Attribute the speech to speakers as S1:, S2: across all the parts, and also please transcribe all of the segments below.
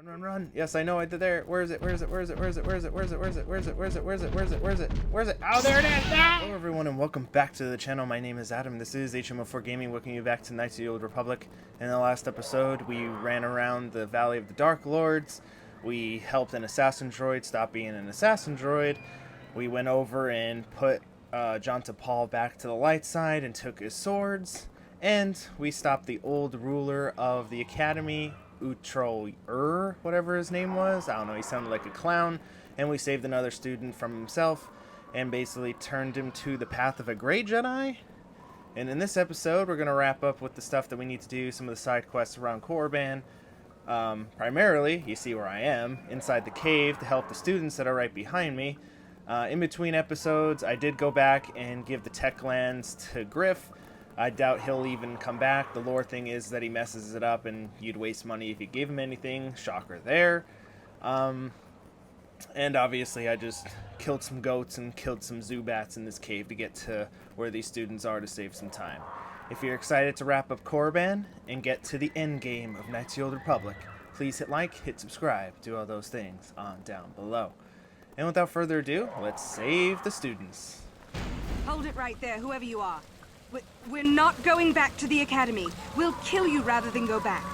S1: Run, run, run. Yes, I know it. There. Where is it? Where is it? Where is it? Where is it? Where is it? Where is it? Where is it? Where is it? Where is it? Where is it? Where is it? Where is it? Where is it? Oh, there it is. Hello, everyone, and welcome back to the channel. My name is Adam. This is HMO4 Gaming. Welcome you back to Knights of the Old Republic. In the last episode, we ran around the Valley of the Dark Lords. We helped an assassin droid stop being an assassin droid. We went over and put Jonta Paul back to the light side and took his swords. And we stopped the old ruler of the academy, Utro, whatever his name was. I don't know, he sounded like a clown. And we saved another student from himself and basically turned him to the path of a great Jedi. And in this episode, we're going to wrap up with the stuff that we need to do, some of the side quests around Korriban. Primarily, you see where I am, inside the cave to help the students that are right behind me. In between episodes, I did go back and give the tech lands to Griff. I doubt he'll even come back. The lore thing is that he messes it up and you'd waste money if you gave him anything. Shocker there. And obviously I just killed some goats and killed some Zubats in this cave to get to where these students are to save some time. If you're excited to wrap up Korriban and get to the end game of Knights of the Old Republic, please hit like, hit subscribe, do all those things on down below. And without further ado, let's save the students.
S2: Hold it right there, whoever you are. We're not going back to the academy. We'll kill you rather than go back.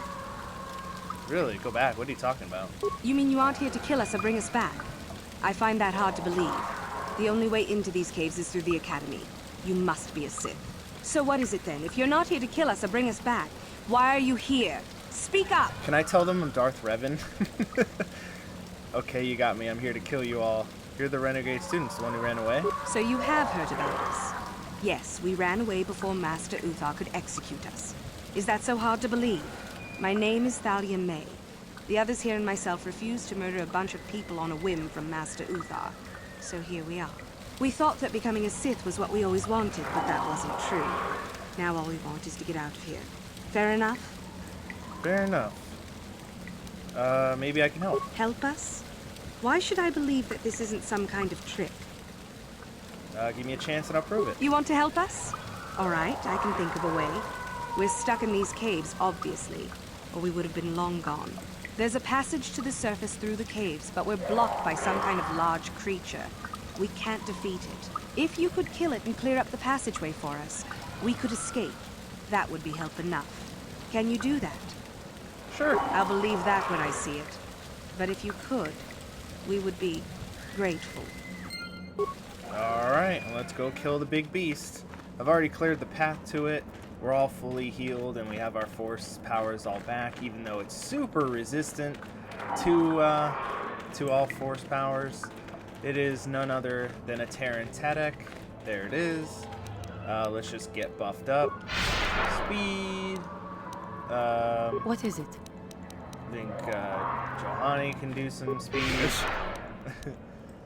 S1: Really? Go back? What are you talking about?
S2: You mean you aren't here to kill us or bring us back? I find that hard to believe. The only way into these caves is through the academy. You must be a Sith. So what is it then? If you're not here to kill us or bring us back, why are you here? Speak up!
S1: Can I tell them I'm Darth Revan? Okay, you got me. I'm here to kill you all. You're the renegade students, the one who ran away?
S2: So you have heard about us. Yes, we ran away before Master Uthar could execute us. Is that so hard to believe? My name is Thalia May. The others here and myself refused to murder a bunch of people on a whim from Master Uthar. So here we are. We thought that becoming a Sith was what we always wanted, but that wasn't true. Now all we want is to get out of here. Fair enough?
S1: Fair enough. Maybe I can help.
S2: Help us? Why should I believe that this isn't some kind of trick?
S1: Give me a chance and I'll prove it.
S2: You want to help us? All right, I can think of a way. We're stuck in these caves, obviously, or we would have been long gone. There's a passage to the surface through the caves, but we're blocked by some kind of large creature. We can't defeat it. If you could kill it and clear up the passageway for us, we could escape. That would be help enough. Can you do that?
S1: Sure.
S2: I'll believe that when I see it. But if you could, we would be grateful.
S1: Alright, let's go kill the big beast. I've already cleared the path to it. We're all fully healed and we have our force powers all back, even though it's super resistant to all force powers. It is none other than a Terran Tadek. There it is. Let's just get buffed up. Speed.
S3: What is it?
S1: I think Johanny can do some speed.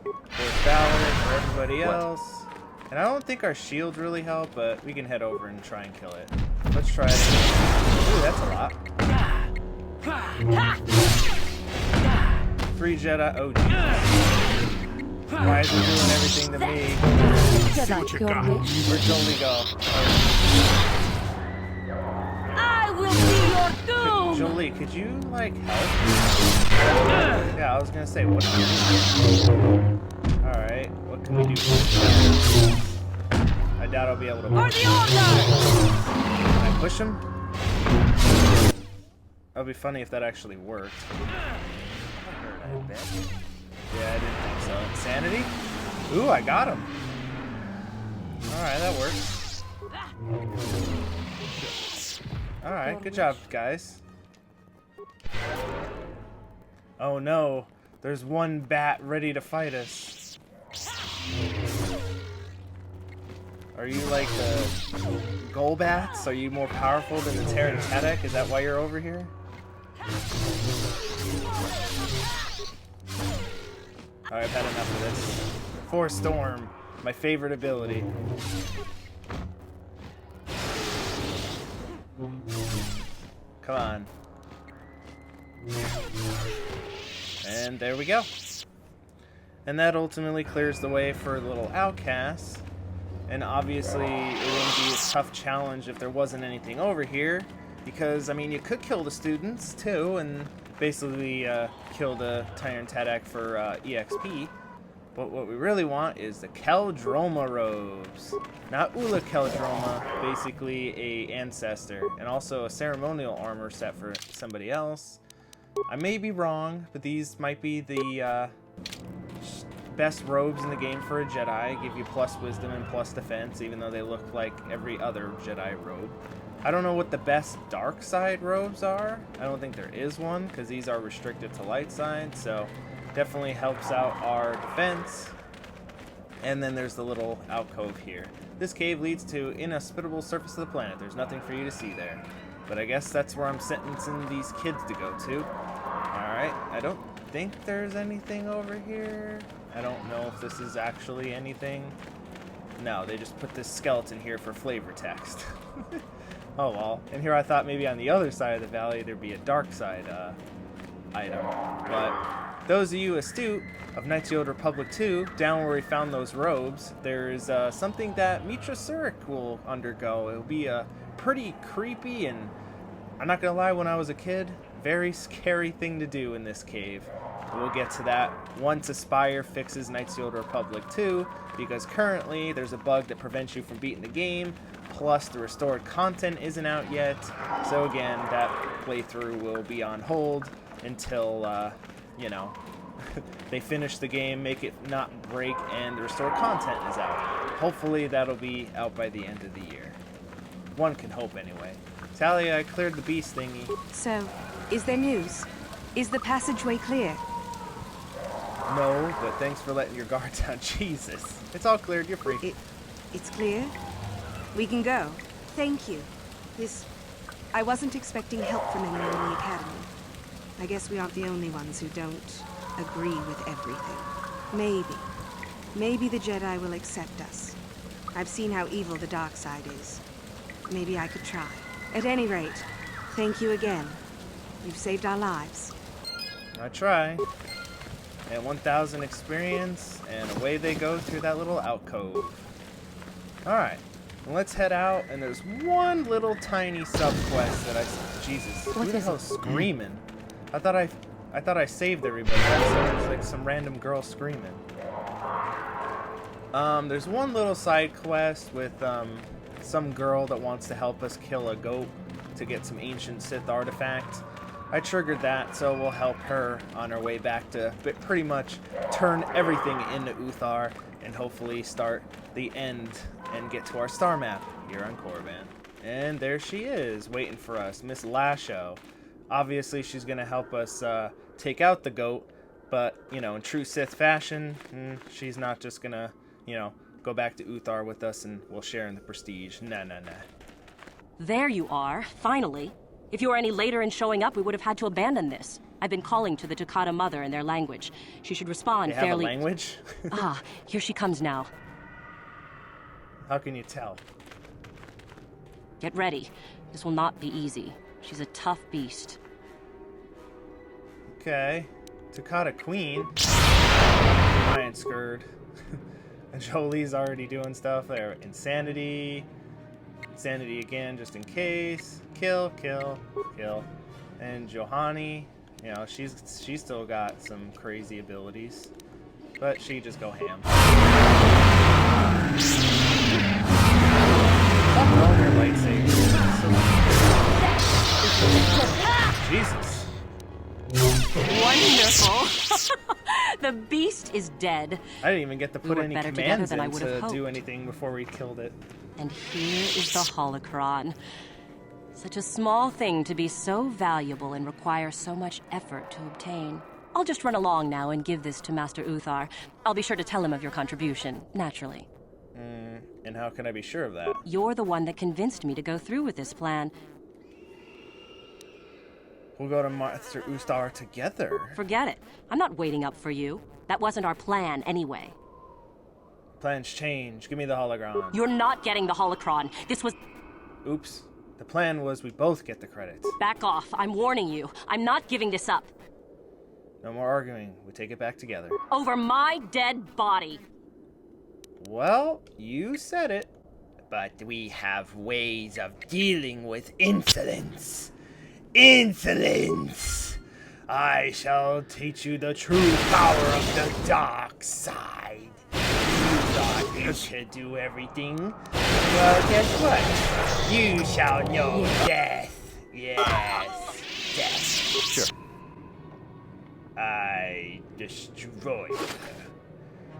S1: Force Valor for everybody else. And I don't think our shields really help, but we can head over and try and kill it. Let's try it. Ooh, that's a lot. 3 Jedi. Oh, jeez. Why is it doing everything to me? Where'd Jolie go?
S3: I will be your doom!
S1: Jolie, could you, like, help? Yeah, I was gonna say, what can you do? Alright, what can we do? I doubt I'll be able to push him. Can I push him? That'd be funny if that actually worked. Yeah, I didn't think so. Insanity? Ooh, I got him. Alright, that works. Alright, good job, guys. Oh no, there's one bat ready to fight us. Are you like the Golbats? Are you more powerful than the Terran Tadek? Is that why you're over here? Alright, I've had enough of this. Force Storm, my favorite ability. Come on. And there we go. And that ultimately clears the way for little outcasts. And obviously, it wouldn't be a tough challenge if there wasn't anything over here. Because, I mean, you could kill the students, too, and basically kill the Tyrant Tadak for EXP. But what we really want is the Keldroma robes. Not Ula Keldroma, basically a ancestor. And also a ceremonial armor set for somebody else. I may be wrong, but these might be the best robes in the game for a Jedi. Give you plus wisdom and plus defense, even though they look like every other Jedi robe. I don't know what the best dark side robes are. I don't think there is one, because these are restricted to light side, so definitely helps out our defense. And then there's the little alcove here. This cave leads to inhospitable surface of the planet. There's nothing for you to see there. But I guess that's where I'm sentencing these kids to go to. Alright, I don't think there's anything over here. I don't know if this is actually anything. No, they just put this skeleton here for flavor text. Oh well. And here I thought maybe on the other side of the valley there'd be a dark side item. But those of you astute of Knights of the Old Republic 2, down where we found those robes, there's something that Mitra Surik will undergo. It'll be a pretty creepy and, I'm not gonna lie, when I was a kid, very scary thing to do in this cave. We'll get to that once Aspire fixes Knights of the Old Republic 2, because currently there's a bug that prevents you from beating the game, plus the restored content isn't out yet. So again, that playthrough will be on hold until, you know, they finish the game, make it not break, and the restored content is out. Hopefully that'll be out by the end of the year. One can hope anyway. Talia, I cleared the beast thingy.
S2: So, is there news? Is the passageway clear?
S1: No, but thanks for letting your guard down. Jesus. It's all cleared. You're free.
S2: It's clear? We can go. Thank you. I wasn't expecting help from anyone in the Academy. I guess we aren't the only ones who don't agree with everything. Maybe the Jedi will accept us. I've seen how evil the dark side is. Maybe I could try. At any rate, thank you again. You've saved our lives.
S1: I try. And 1,000 experience, and away they go through that little alcove. Alright, let's head out, and there's one little tiny sub-quest that Jesus, who the hell's screaming? I thought I saved everybody. There's like some random girl screaming. There's one little side quest with some girl that wants to help us kill a goat to get some ancient Sith artifact. I triggered that, so we'll help her on her way back to pretty much turn everything into Uthar and hopefully start the end and get to our star map here on Korriban. And there she is, waiting for us, Miss Lasho. Obviously, she's going to help us take out the goat, but, you know, in true Sith fashion, she's not just going to, you know, go back to Uthar with us and we'll share in the prestige. Nah.
S3: There you are, finally. If you were any later in showing up, we would have had to abandon this. I've been calling to the Takata mother in their language. She should respond
S1: they have
S3: fairly...
S1: a language?
S3: Ah, here she comes now.
S1: How can you tell?
S3: Get ready. This will not be easy. She's a tough beast.
S1: Okay. Takata Queen. I ain't scared. And Jolie's already doing stuff there. Insanity. Insanity again, just in case. Kill. And Johanny, you know, she's still got some crazy abilities. But she just go ham. Stop throwing your lightsaber. Jesus.
S3: Wonderful. The beast is dead.
S1: I didn't even get to put any commands in to
S3: hoped.
S1: do anything before we killed it.
S3: And here is the holocron. Such a small thing to be so valuable and require so much effort to obtain. I'll just run along now and give this to Master Uthar. I'll be sure to tell him of your contribution, naturally.
S1: And how can I be sure of that?
S3: You're the one that convinced me to go through with this plan.
S1: We'll go to Master Uthar together.
S3: Forget it. I'm not waiting up for you. That wasn't our plan anyway.
S1: Plans change. Give me the hologram.
S3: You're not getting the holocron. This was...
S1: Oops. The plan was we both get the credits.
S3: Back off. I'm warning you. I'm not giving this up.
S1: No more arguing. We take it back together.
S3: Over my dead body.
S1: Well, you said it. But we have ways of dealing with insolence. Insolence! I shall teach you the true power of the dark side. You thought you could do everything. Well, guess what? You shall know death. Yes, death.
S4: Sure.
S1: I destroyed her.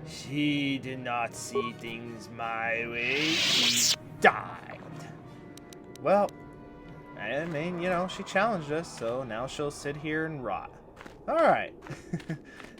S1: She did not see things my way. She died. Well, I mean, you know, she challenged us, so now she'll sit here and rot. Alright.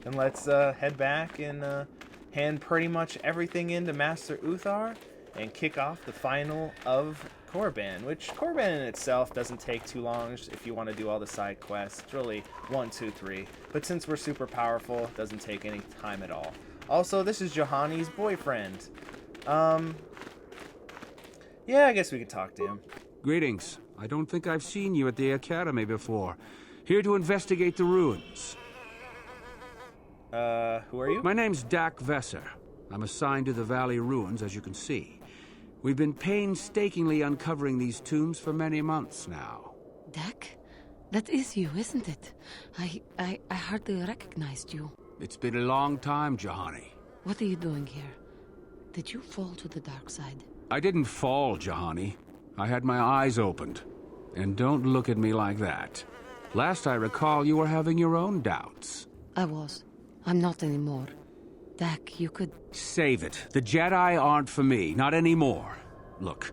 S1: Then let's head back and hand pretty much everything in to Master Uthar and kick off the final of Korriban, which Korriban in itself doesn't take too long if you want to do all the side quests. It's really 1, 2, 3. But since we're super powerful, it doesn't take any time at all. Also, this is Juhani's boyfriend. Yeah, I guess we could talk to him.
S5: Greetings. I don't think I've seen you at the Academy before. Here to investigate the ruins.
S1: Who are you?
S5: My name's Dak Vesser. I'm assigned to the Valley Ruins, as you can see. We've been painstakingly uncovering these tombs for many months now.
S6: Dak? That is you, isn't it? I hardly recognized you.
S5: It's been a long time, Juhani.
S6: What are you doing here? Did you fall to the dark side?
S5: I didn't fall, Juhani. I had my eyes opened. And don't look at me like that. Last I recall, you were having your own doubts.
S6: I was. I'm not anymore. Dak, you could...
S5: Save it. The Jedi aren't for me, not anymore. Look,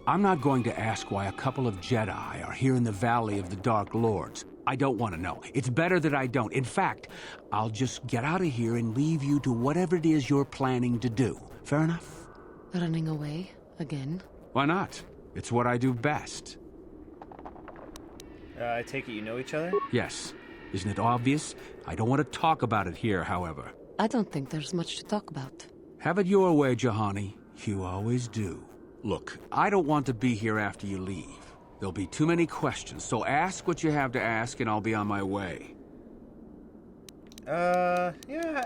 S5: I'm not going to ask why a couple of Jedi are here in the Valley of the Dark Lords. I don't want to know. It's better that I don't. In fact, I'll just get out of here and leave you to whatever it is you're planning to do. Fair enough?
S6: Running away? Again?
S5: Why not? It's what I do best.
S1: I take it you know each other?
S5: Yes. Isn't it obvious? I don't want to talk about it here, however.
S6: I don't think there's much to talk about.
S5: Have it your way, Juhani. You always do. Look, I don't want to be here after you leave. There'll be too many questions, so ask what you have to ask and I'll be on my way.
S1: Yeah,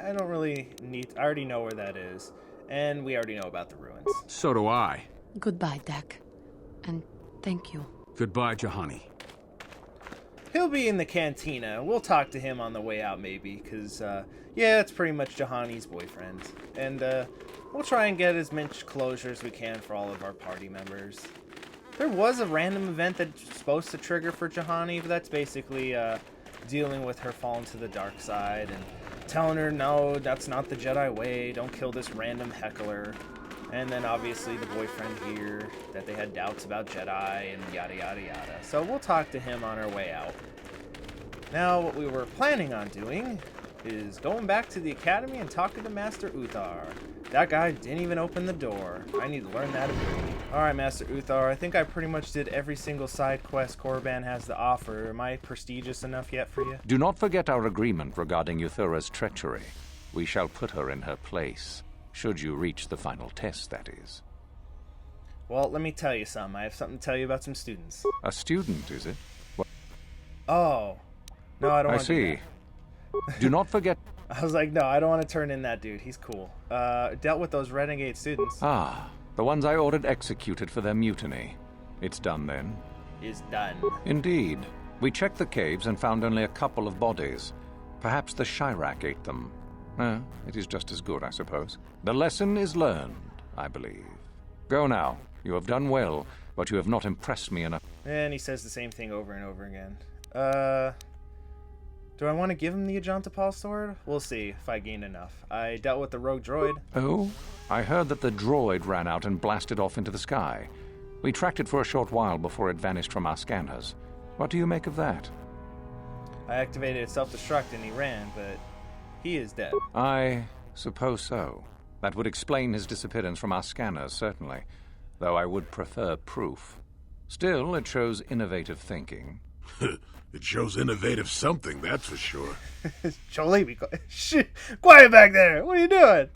S1: I don't really need... I already know where that is. And we already know about the ruins.
S5: So do I.
S6: Goodbye, Dak. And thank you.
S5: Goodbye, Juhani.
S1: He'll be in the cantina. We'll talk to him on the way out, maybe, because, yeah, it's pretty much Juhani's boyfriend. And, we'll try and get as much closure as we can for all of our party members. There was a random event that's supposed to trigger for Juhani, but that's basically, dealing with her falling to the dark side and telling her, no, that's not the Jedi way, don't kill this random heckler. And then obviously the boyfriend here, that they had doubts about Jedi and yada yada yada. So we'll talk to him on our way out. Now what we were planning on doing is going back to the academy and talking to Master Uthar. That guy didn't even open the door. I need to learn that ability. Alright, Master Uthar, I think I pretty much did every single side quest Korriban has to offer. Am I prestigious enough yet for you?
S4: Do not forget our agreement regarding Euthura's treachery. We shall put her in her place. Should you reach the final test, that is.
S1: Well, let me tell you something. I have something to tell you about some students.
S4: A student, is it? What?
S1: Oh. No, I don't want to do
S4: see. Do not forget...
S1: I was like, no, I don't want to turn in that dude. He's cool. Dealt with those renegade students.
S4: Ah, the ones I ordered executed for their mutiny. It's done then?
S1: Is done.
S4: Indeed. We checked the caves and found only a couple of bodies. Perhaps the Shirak ate them. It is just as good, I suppose. The lesson is learned, I believe. Go now. You have done well, but you have not impressed me enough.
S1: And he says the same thing over and over again. Do I want to give him the Ajantapal sword? We'll see if I gain enough. I dealt with the rogue droid.
S4: Oh? I heard that the droid ran out and blasted off into the sky. We tracked it for a short while before it vanished from our scanners. What do you make of that?
S1: I activated its self-destruct and he ran, but he is dead.
S4: I suppose so. That would explain his disappearance from our scanners, certainly. Though I would prefer proof. Still, it shows innovative thinking.
S7: It shows innovative something, that's for sure.
S1: Jolie, quiet back there! What are you doing?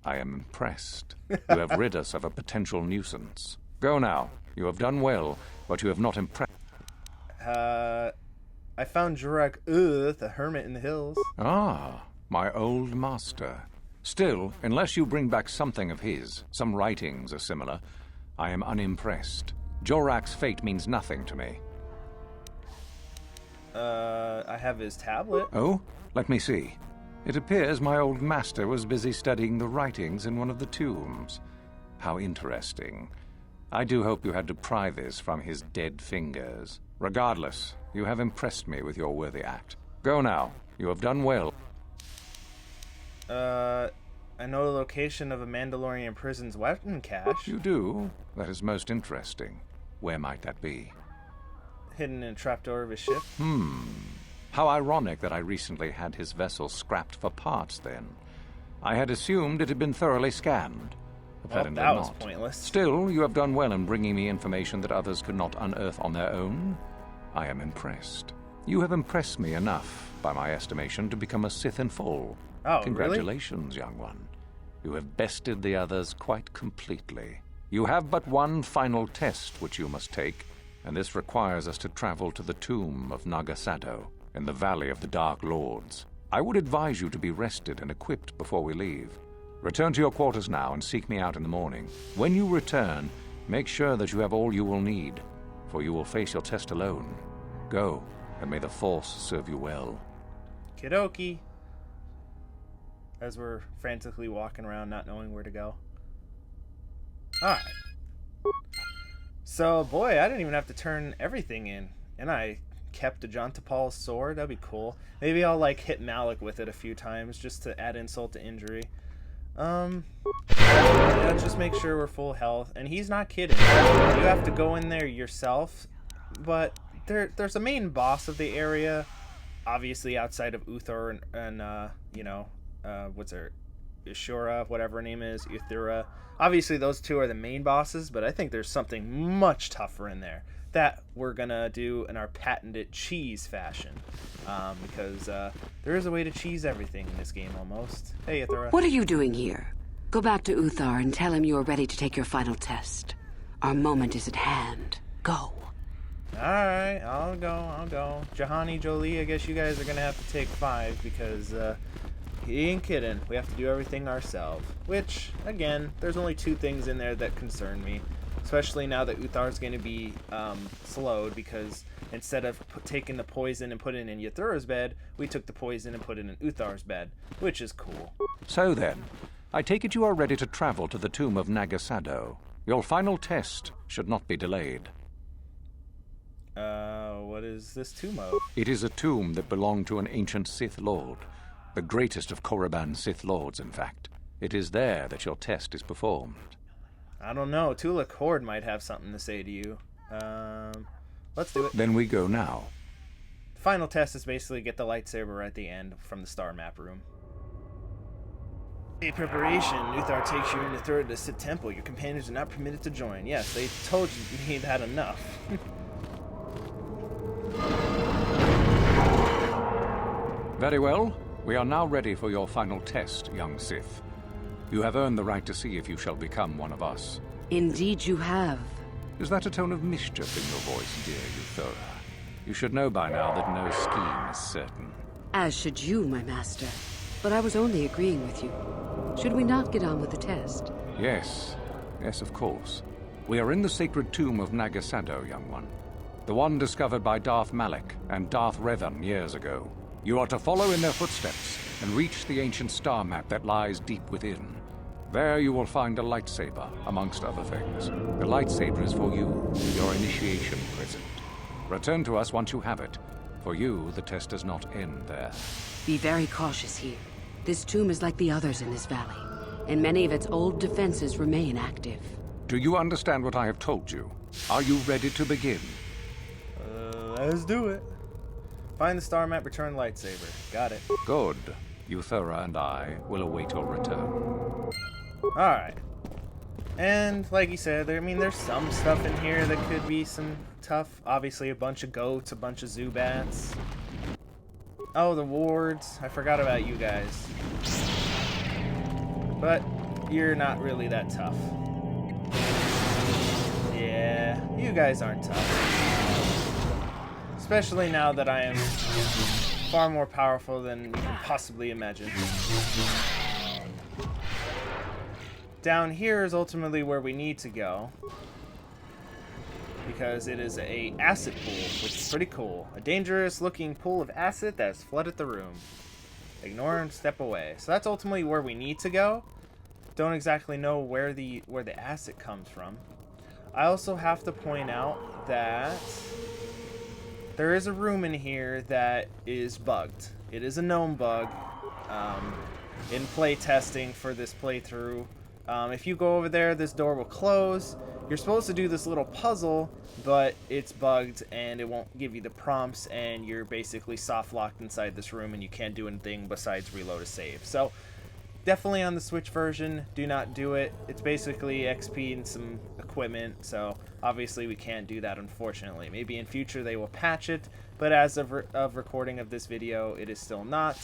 S4: I am impressed. You have rid us of a potential nuisance. Go now. You have done well, but you have not impressed...
S1: I found Jurak the hermit in the hills.
S4: Ah, my old master. Still, unless you bring back something of his, some writings are similar, I am unimpressed. Jorak's fate means nothing to me.
S1: I have his tablet.
S4: Oh? Let me see. It appears my old master was busy studying the writings in one of the tombs. How interesting. I do hope you had to pry this from his dead fingers. Regardless, you have impressed me with your worthy act. Go now. You have done well.
S1: I know the location of a Mandalorian prison's weapon cache.
S4: You do? That is most interesting. Where might that be?
S1: Hidden in a trapdoor of his ship.
S4: How ironic that I recently had his vessel scrapped for parts then. I had assumed it had been thoroughly scanned. Apparently
S1: that was
S4: not.
S1: pointless.
S4: Still, you have done well in bringing me information that others could not unearth on their own. I am impressed. You have impressed me enough, by my estimation, to become a Sith in full.
S1: Oh,
S4: Congratulations, young one. You have bested the others quite completely. You have but one final test which you must take, and this requires us to travel to the tomb of Naga Sadow in the Valley of the Dark Lords. I would advise you to be rested and equipped before we leave. Return to your quarters now and seek me out in the morning. When you return, make sure that you have all you will need, for you will face your test alone. Go, and may the Force serve you well.
S1: Kidoki. As we're frantically walking around not knowing where to go. Alright. So, boy, I didn't even have to turn everything in. And I kept a John T'Pol's sword. That'd be cool. Maybe I'll, like, hit Malak with it a few times just to add insult to injury. Yeah, just make sure we're full health. And he's not kidding. You have to go in there yourself. But there's a main boss of the area. Obviously outside of Uthor and you know, what's her, Ishura, whatever her name is, Uthura. Obviously those two are the main bosses, but I think there's something much tougher in there that we're gonna do in our patented cheese fashion, because there is a way to cheese everything in this game almost. Hey, Uthura.
S2: What are you doing here? Go back to Uthar and tell him you are ready to take your final test. Our moment is at hand. Go.
S1: Alright, I'll go. Jahani, Jolie, I guess you guys are gonna have to take 5 because he ain't kidding. We have to do everything ourselves. Which, again, there's only 2 things in there that concern me. Especially now that Uthar's going to be slowed, because instead of taking the poison and putting it in Yathura's bed, we took the poison and put it in Uthar's bed, which is cool.
S4: So then, I take it you are ready to travel to the tomb of Naga Sadow. Your final test should not be delayed.
S1: What is this tomb of?
S4: It is a tomb that belonged to an ancient Sith Lord. The greatest of Korriban's Sith Lords, in fact. It is there that your test is performed.
S1: I don't know. Tula Cord might have something to say to you. Let's do it.
S4: Then we go now.
S1: Final test is basically get the lightsaber at the end from the star map room. A preparation. Uthar takes you into third to Sith Temple. Your companions are not permitted to join. Yes, they told you he'd had enough.
S4: Very well. We are now ready for your final test, young Sith. You have earned the right to see if you shall become one of us.
S2: Indeed you have.
S4: Is that a tone of mischief in your voice, dear Uthora? You should know by now that no scheme is certain.
S2: As should you, my master. But I was only agreeing with you. Should we not get on with the test?
S4: Yes. Yes, of course. We are in the sacred tomb of Naga Sadow, young one. The one discovered by Darth Malak and Darth Revan years ago. You are to follow in their footsteps and reach the ancient star map that lies deep within. There you will find a lightsaber, amongst other things. The lightsaber is for you, your initiation present. Return to us once you have it. For you, the test does not end there.
S2: Be very cautious here. This tomb is like the others in this valley, and many of its old defenses remain active.
S4: Do you understand what I have told you? Are you ready to begin?
S1: Let's do it. Find the star map, return lightsaber. Got it.
S4: Good. Uthora and I will await your return.
S1: Alright. And, like you said, there's some stuff in here that could be some tough. Obviously, a bunch of goats, a bunch of Zubats. Oh, the wards. I forgot about you guys. But, you're not really that tough. Yeah, you guys aren't tough. Especially now that I am far more powerful than you can possibly imagine. Down here is ultimately where we need to go. because it is a acid pool, which is pretty cool. A dangerous looking pool of acid that has flooded the room. Ignore and step away. So that's ultimately where we need to go. Don't exactly know where the acid comes from. I also have to point out that there is a room in here that is bugged. It is a known bug. In play testing for this playthrough, if you go over there, this door will close. You're supposed to do this little puzzle, but it's bugged and it won't give you the prompts, and you're basically soft locked inside this room and you can't do anything besides reload a save. So definitely on the Switch version, do not do it. It's basically XP and some equipment, so obviously we can't do that, unfortunately. Maybe in future they will patch it, but as of recording of this video, it is still not.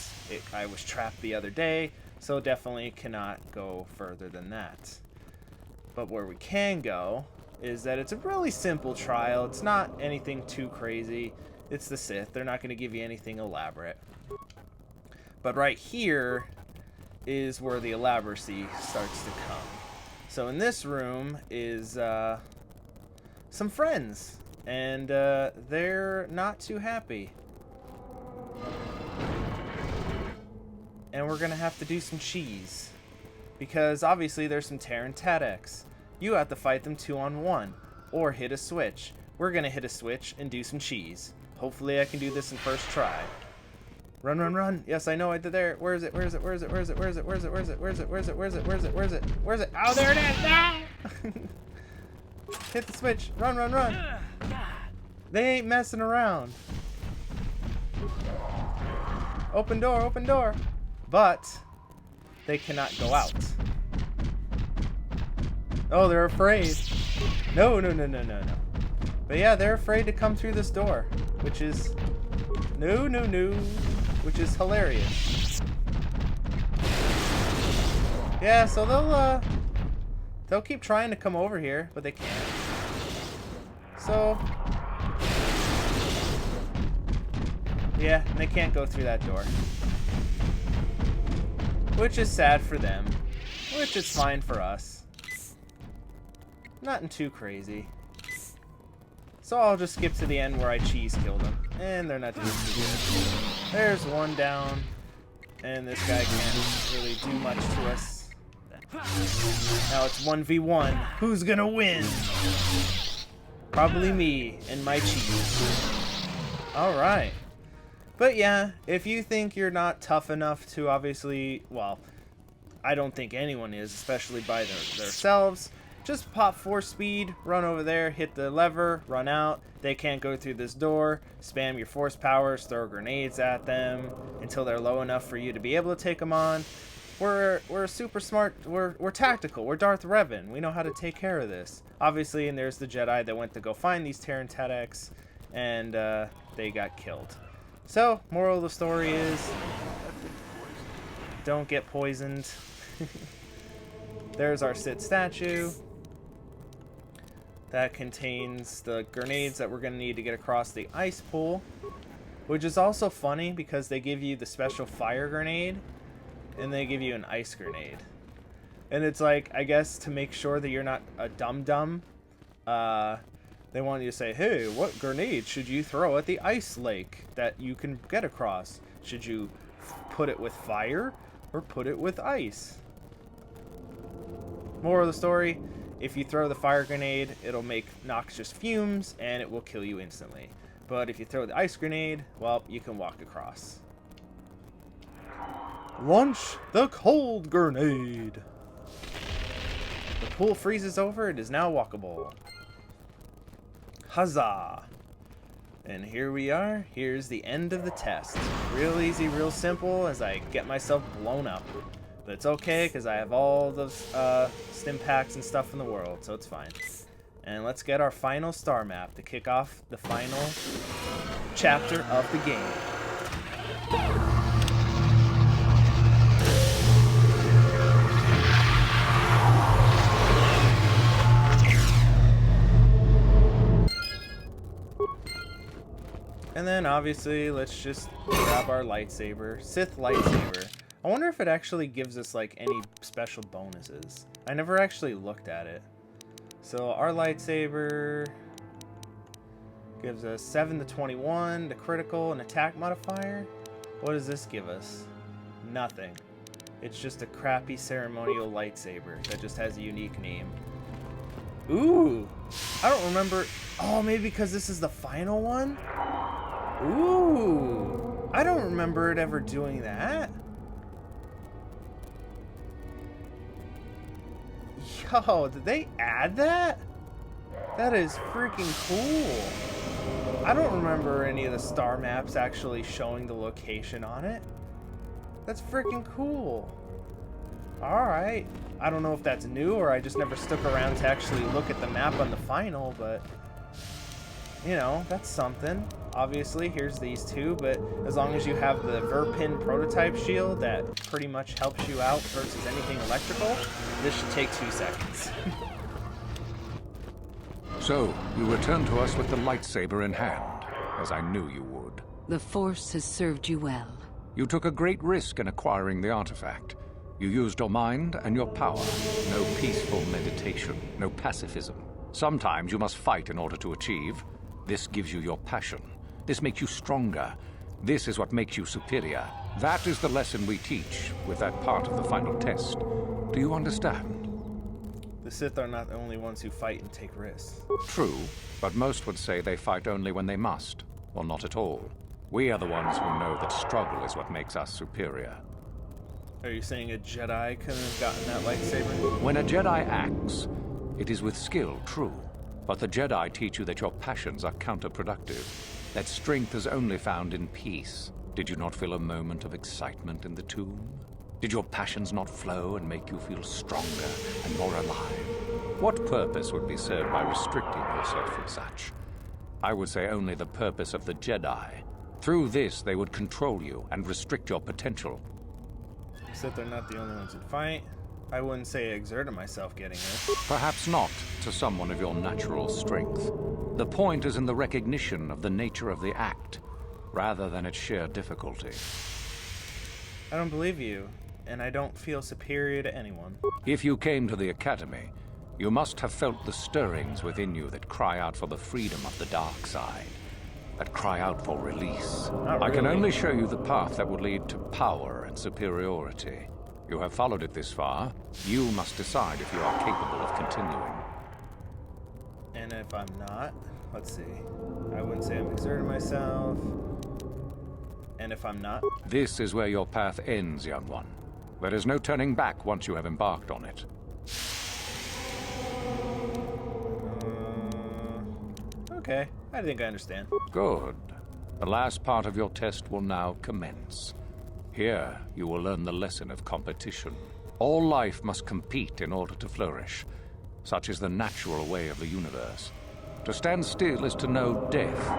S1: I was trapped the other day, so definitely cannot go further than that. But where we can go is that it's a really simple trial. It's not anything too crazy. It's the Sith. They're not going to give you anything elaborate. But right here is where the elaboracy starts to come. So in this room is some friends, and they're not too happy. And we're gonna have to do some cheese, because obviously there's some Terran Tadex. You have to fight them 2-on-1 or hit a switch. We're gonna hit a switch and do some cheese. Hopefully I can do this in first try. Run, run, run. Yes, I know I did there. Where is it? Where is it? Where is it? Where is it? Where is it? Where is it? Where is it? Where is it? Where is it? Where is it? Where is it? Where is it? Where is it? Oh, there it is! Ah! Hit the switch. Run, run, run. They ain't messing around. Open door, open door. But they cannot go out. Oh, they're afraid. No, no, no, no, no, no. But yeah, they're afraid to come through this door, which is no, no, no, which is hilarious. Yeah, so they'll keep trying to come over here, but they can't. So yeah, and they can't go through that door, which is sad for them, which is fine for us. Nothing too crazy. So I'll just skip to the end where I cheese killed them. And they're not doing too good. There's one down. And this guy can't really do much to us. Now it's 1v1. Who's gonna win? Probably me and my cheese. Alright. But yeah, if you think you're not tough enough to obviously, well, I don't think anyone is, especially by themselves. Just pop 4 speed, run over there, hit the lever, run out. They can't go through this door. Spam your force powers, throw grenades at them until they're low enough for you to be able to take them on. We're super smart. We're tactical. We're Darth Revan. We know how to take care of this. Obviously, and there's the Jedi that went to go find these Terran Tadex, and they got killed. So, moral of the story is, don't get poisoned. There's our Sith statue. That contains the grenades that we're going to need to get across the ice pool. Which is also funny because they give you the special fire grenade and they give you an ice grenade. And it's like, I guess to make sure that you're not a dum-dum, they want you to say, hey, what grenade should you throw at the ice lake that you can get across? Should you put it with fire or put it with ice? Moral of the story, if you throw the fire grenade, it'll make noxious fumes and it will kill you instantly. But if you throw the ice grenade, well, you can walk across. Launch the cold grenade. The pool freezes over. It is now walkable. Huzzah! And here we are. Here's the end of the test. Real easy, real simple as I get myself blown up. But it's okay, because I have all the stim packs and stuff in the world, so it's fine. And let's get our final star map to kick off the final chapter of the game. And then, obviously, let's just grab our lightsaber. Sith lightsaber. I wonder if it actually gives us, like, any special bonuses. I never actually looked at it. So, our lightsaber... Gives us 7 to 21 to critical and attack modifier. What does this give us? Nothing. It's just a crappy ceremonial lightsaber that just has a unique name. Ooh! I don't remember. Oh, maybe because this is the final one? Ooh! I don't remember it ever doing that. Yo, did they add that? That is freaking cool. I don't remember any of the star maps actually showing the location on it. That's freaking cool. Alright. I don't know if that's new or I just never stuck around to actually look at the map on the final, but you know, that's something. Obviously, here's these two, but as long as you have the Verpin prototype shield that pretty much helps you out versus anything electrical, this should take 2 seconds.
S4: So, you return to us with the lightsaber in hand, as I knew you would.
S6: The Force has served you well.
S4: You took a great risk in acquiring the artifact. You used your mind and your power. No peaceful meditation, no pacifism. Sometimes you must fight in order to achieve. This gives you your passion. This makes you stronger. This is what makes you superior. That is the lesson we teach with that part of the final test. Do you understand?
S1: The Sith are not the only ones who fight and take risks.
S4: True, but most would say they fight only when they must, or not at all. We are the ones who know that struggle is what makes us superior.
S1: Are you saying a Jedi couldn't have gotten that lightsaber?
S4: When a Jedi acts, it is with skill, true. But the Jedi teach you that your passions are counterproductive, that strength is only found in peace. Did you not feel a moment of excitement in the tomb? Did your passions not flow and make you feel stronger and more alive? What purpose would be served by restricting yourself from such? I would say only the purpose of the Jedi. Through this, they would control you and restrict your potential.
S1: The Sith are not the only ones who fight. I wouldn't say I exerted myself getting it.
S4: Perhaps not to someone of your natural strength. The point is in the recognition of the nature of the act, rather than its sheer difficulty.
S1: I don't believe you, and I don't feel superior to anyone.
S4: If you came to the Academy, you must have felt the stirrings within you that cry out for the freedom of the dark side, that cry out for release.
S1: Not
S4: I can
S1: really.
S4: only show you the path that would lead to power and superiority. You have followed it this far. You must decide if you are capable of continuing.
S1: And if I'm not, let's see. I wouldn't say I'm exerting myself. And if I'm not?
S4: This is where your path ends, young one. There is no turning back once you have embarked on it.
S1: Okay, I think I understand.
S4: Good. The last part of your test will now commence. Here, you will learn the lesson of competition. All life must compete in order to flourish. Such is the natural way of the universe. To stand still is to know death.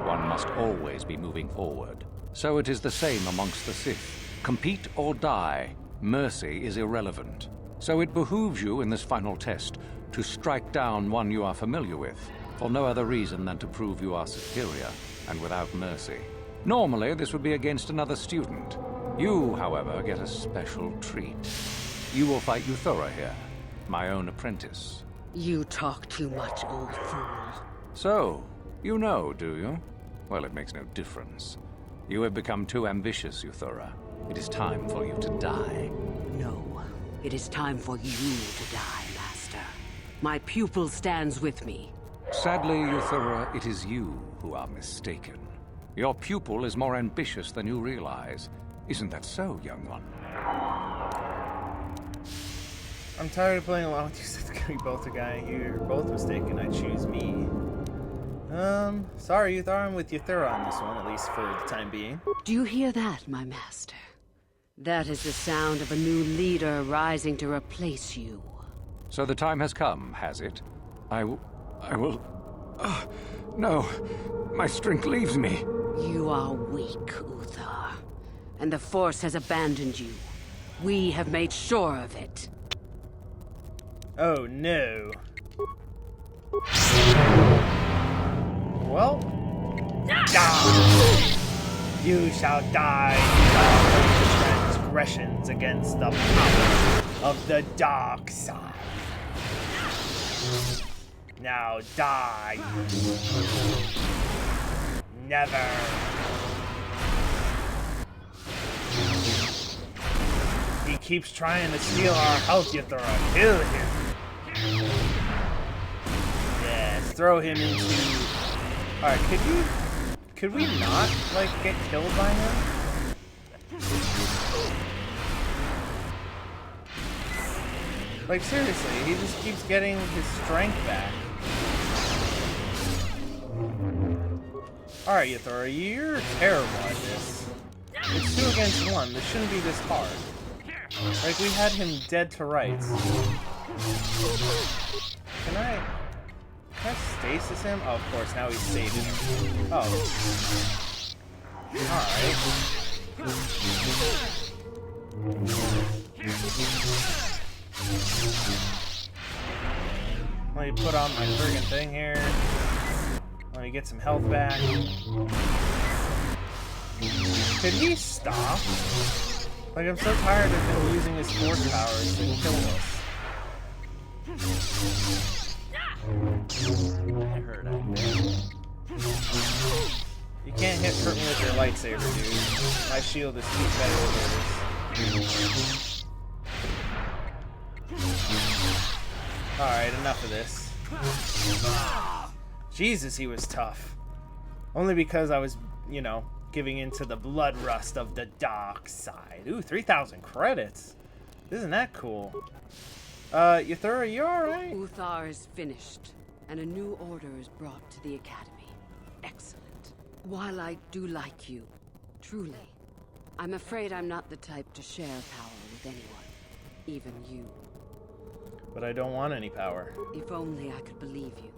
S4: One must always be moving forward. So it is the same amongst the Sith. Compete or die. Mercy is irrelevant. So it behooves you in this final test to strike down one you are familiar with, for no other reason than to prove you are superior and without mercy. Normally, this would be against another student. You, however, get a special treat. You will fight Euthura here, my own apprentice.
S6: You talk too much, old fool.
S4: So, you know, do you? Well, it makes no difference. You have become too ambitious, Euthura. It is time for you to die.
S6: No, it is time for you to die, Master. My pupil stands with me.
S4: Sadly, Euthura, it is you who are mistaken. Your pupil is more ambitious than you realize. Isn't that so, young one?
S1: I'm tired of playing along with you, Sith. We both are guy. You're both mistaken. I choose me. Sorry, Euthura. I'm with Euthura on this one, at least for the time being.
S6: Do you hear that, my master? That is the sound of a new leader rising to replace you.
S4: So the time has come, has it? I will... No. My strength leaves me.
S6: You are weak, Uthar. And the Force has abandoned you. We have made sure of it.
S1: Oh, no. Well... Die! You shall die for your transgressions against the power of the dark side. Now die. Never. He keeps trying to steal our health, Yathura. Kill him. Yes, throw him into... Alright, could we not, like, get killed by him? Like, seriously, he just keeps getting his strength back. Alright, Yathura, you're terrible at this. It's 2 against 1. This shouldn't be this hard. Like, we had him dead to rights. Can I stasis him? Oh, of course, now he's saving him. Oh. Alright. Let me put on my friggin' thing here. Let me get some health back. Could he stop? Like, I'm so tired of him using his force powers to kill us. I heard I did. You can't hurt me with your lightsaber, dude. My shield is too better than yours. Alright, enough of this. Jesus, he was tough. Only because I was, you know, giving into the bloodlust of the dark side. Ooh, 3,000 credits. Isn't that cool? Yathura, you alright?
S6: Uthar is finished, and a new order is brought to the Academy. Excellent. While I do like you, truly, I'm afraid I'm not the type to share power with anyone, even you.
S1: But I don't want any power.
S6: If only I could believe you.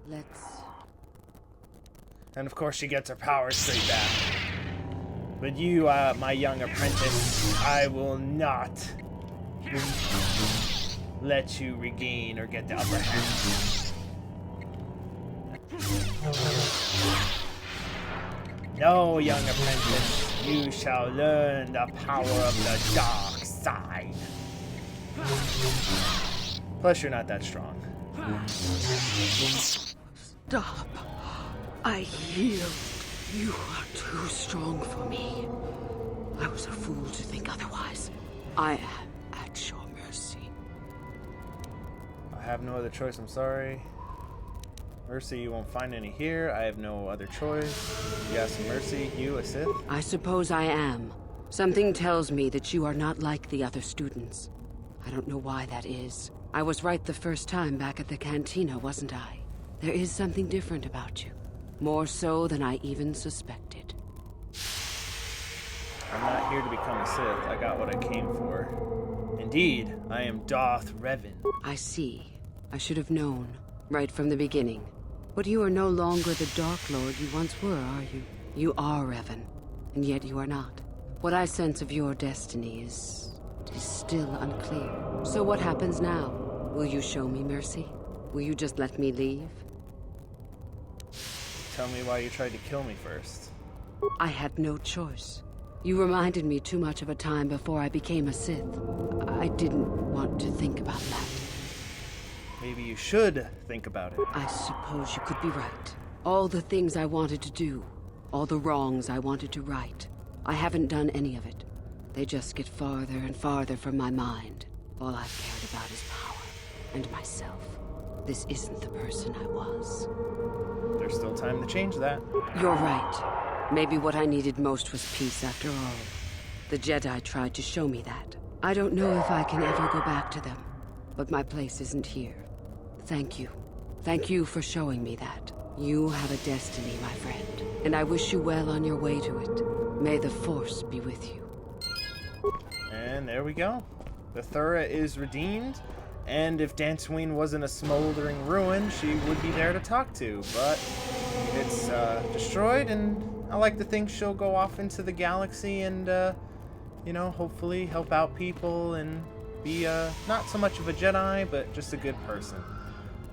S6: Let's...
S1: And of course she gets her power straight back. But you, my young apprentice, I will not let you regain or get the upper hand. No, young apprentice, you shall learn the power of the dark side. Plus, you're not that strong.
S6: Stop. I yield. You are too strong for me. I was a fool to think otherwise. I am at your mercy.
S1: I have no other choice, I'm sorry. Mercy, you won't find any here. I have no other choice. You got some mercy, you, a Sith?
S6: I suppose I am. Something tells me that you are not like the other students. I don't know why that is. I was right the first time back at the cantina, wasn't I? There is something different about you. More so than I even suspected.
S1: I'm not here to become a Sith. I got what I came for. Indeed, I am Darth Revan.
S6: I see. I should have known. Right from the beginning. But you are no longer the Dark Lord you once were, are you? You are Revan, and yet you are not. What I sense of your destiny is still unclear. So what happens now? Will you show me mercy? Will you just let me leave?
S1: Tell me why you tried to kill me first.
S6: I had no choice. You reminded me too much of a time before I became a Sith. I didn't want to think about that.
S1: Maybe you should think about it.
S6: I suppose you could be right. All the things I wanted to do, all the wrongs I wanted to right, I haven't done any of it. They just get farther and farther from my mind. All I've cared about is power, and myself. This isn't the person I was.
S1: There's still time to change that.
S6: You're right. Maybe what I needed most was peace after all. The Jedi tried to show me that. I don't know if I can ever go back to them, but my place isn't here. Thank you. Thank you for showing me that. You have a destiny, my friend, and I wish you well on your way to it. May the Force be with you.
S1: And there we go. The Thura is redeemed, and if Dantooine wasn't a smoldering ruin, she would be there to talk to, but it's destroyed, and I like to think she'll go off into the galaxy and, you know, hopefully help out people and be not so much of a Jedi, but just a good person.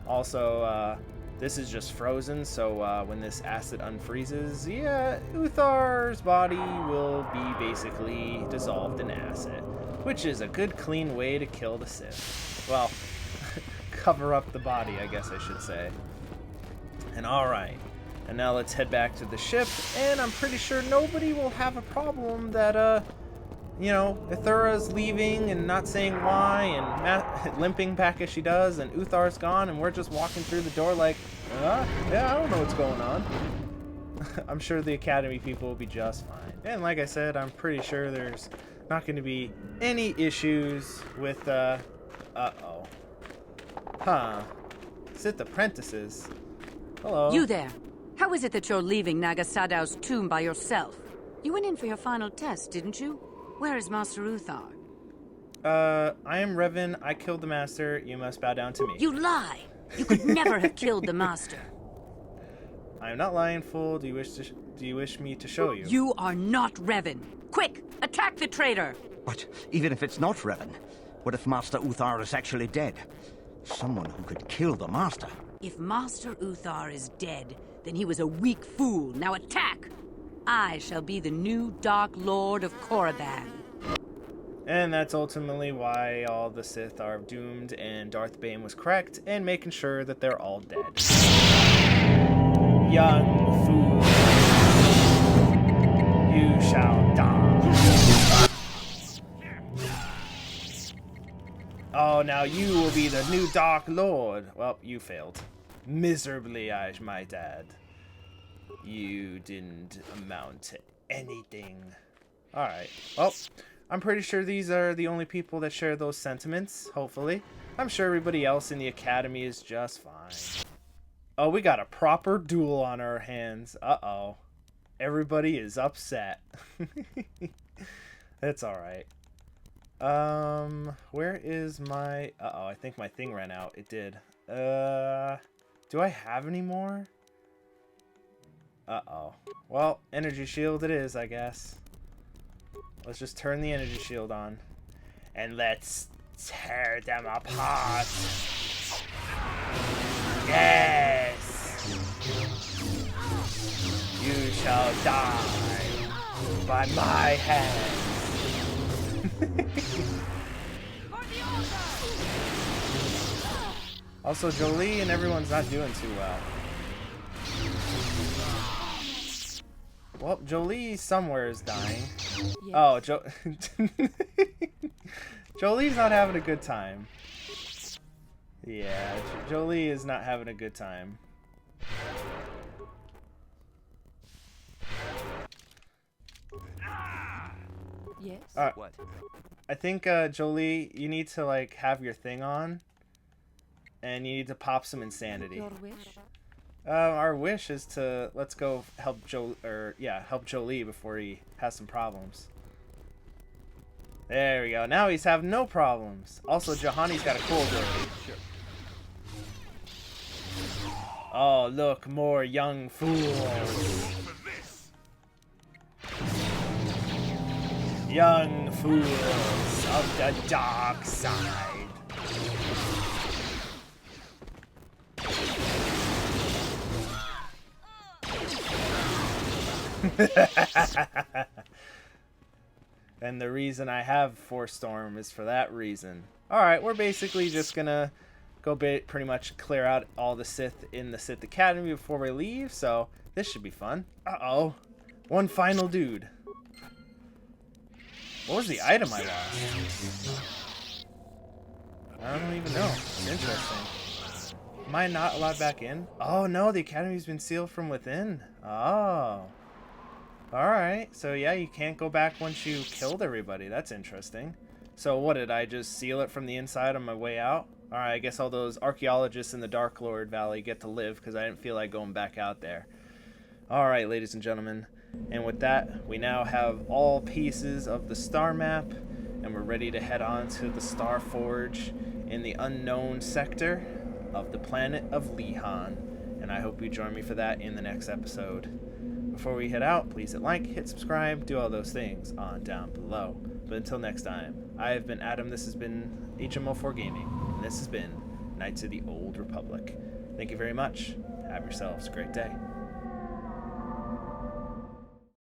S1: Also, this is just frozen, so when this acid unfreezes, yeah, Uthar's body will be basically dissolved in acid, which is a good, clean way to kill the Sith. Well, cover up the body, I guess I should say. And alright, And now let's head back to the ship, and I'm pretty sure nobody will have a problem that, you know, Ithura's leaving and not saying why, and limping back as she does, and Uthar's gone, and we're just walking through the door like, yeah, I don't know what's going on. I'm sure the Academy people will be just fine. And like I said, I'm pretty sure there's not going to be any issues with, Sith apprentices. Hello.
S8: You there. How is it that you're leaving Naga Sadow's tomb by yourself? You went in for your final test, didn't you? Where is Master Uthar?
S1: I am Revan. I killed the Master. You must bow down to me.
S8: You lie! You could never have killed the Master.
S1: I am not lying, fool. Do you wish me to show you?
S8: You are not Revan. Quick, attack the traitor!
S9: But even if it's not Revan, what if Master Uthar is actually dead? Someone who could kill the Master.
S8: If Master Uthar is dead, then he was a weak fool. Now attack! I shall be the new Dark Lord of Korriban.
S1: And that's ultimately why all the Sith are doomed, and Darth Bane was correct in making sure that they're all dead. Young fool, you shall die. Oh, now you will be the new Dark Lord. Well, you failed. Miserably, I might add. You didn't amount to anything. Alright. Well, I'm pretty sure these are the only people that share those sentiments, hopefully. I'm sure everybody else in the Academy is just fine. Oh, we got a proper duel on our hands. Uh-oh. Everybody is upset. That's alright. Where is my... Uh-oh, I think my thing ran out. It did. Do I have any more? Uh-oh. Well, energy shield it is, I guess. Let's just turn the energy shield on. And let's tear them apart. Yes! You shall die by my hand. Also, Jolie and everyone's not doing too well. Well, Jolie somewhere is dying. Yes. Oh, Jolie's not having a good time. Yeah, Jolie is not having a good time.
S8: Yes?
S9: What?
S1: I think, Jolie, you need to, like, have your thing on. And you need to pop some insanity.
S8: Your wish?
S1: Our wish is to let's go help help Jolie before he has some problems. There we go. Now he's having no problems. Also, Jahani's got a cool ability. Sure. Oh, look, more young fools. Young fools of the dark side. And the reason I have Force Storm is for that reason. Alright, we're basically just gonna go pretty much clear out all the Sith in the Sith Academy before we leave, so this should be fun. Uh-oh. One final dude. What was the item I lost? I don't even know. It's interesting. Am I not allowed back in? Oh no, the Academy's been sealed from within. Oh. Alright, so yeah, you can't go back once you killed everybody. That's interesting. So what, did I just seal it from the inside on my way out? Alright, I guess all those archaeologists in the Dark Lord Valley get to live because I didn't feel like going back out there. Alright, ladies and gentlemen. And with that, we now have all pieces of the star map, and we're ready to head on to the Star Forge in the unknown sector of the planet of Lihan. And I hope you join me for that in the next episode. Before we head out, please hit like, hit subscribe, do all those things on down below. But until next time, I have been Adam, this has been HMO4 Gaming, and this has been Knights of the Old Republic. Thank you very much. Have yourselves a great day.